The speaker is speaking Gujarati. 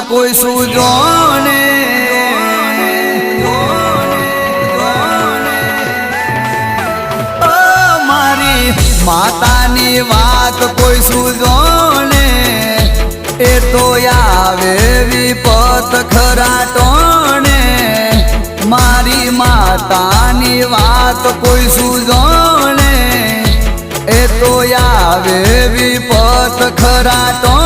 કોઈ સૂજો ને મારી માતાની વાત કોઈ સૂજો ને એ તો આવે વિપત ખરાટોને મારી માતાની વાત કોઈ સૂજો ને એ તો આવે વિપત ખરાટો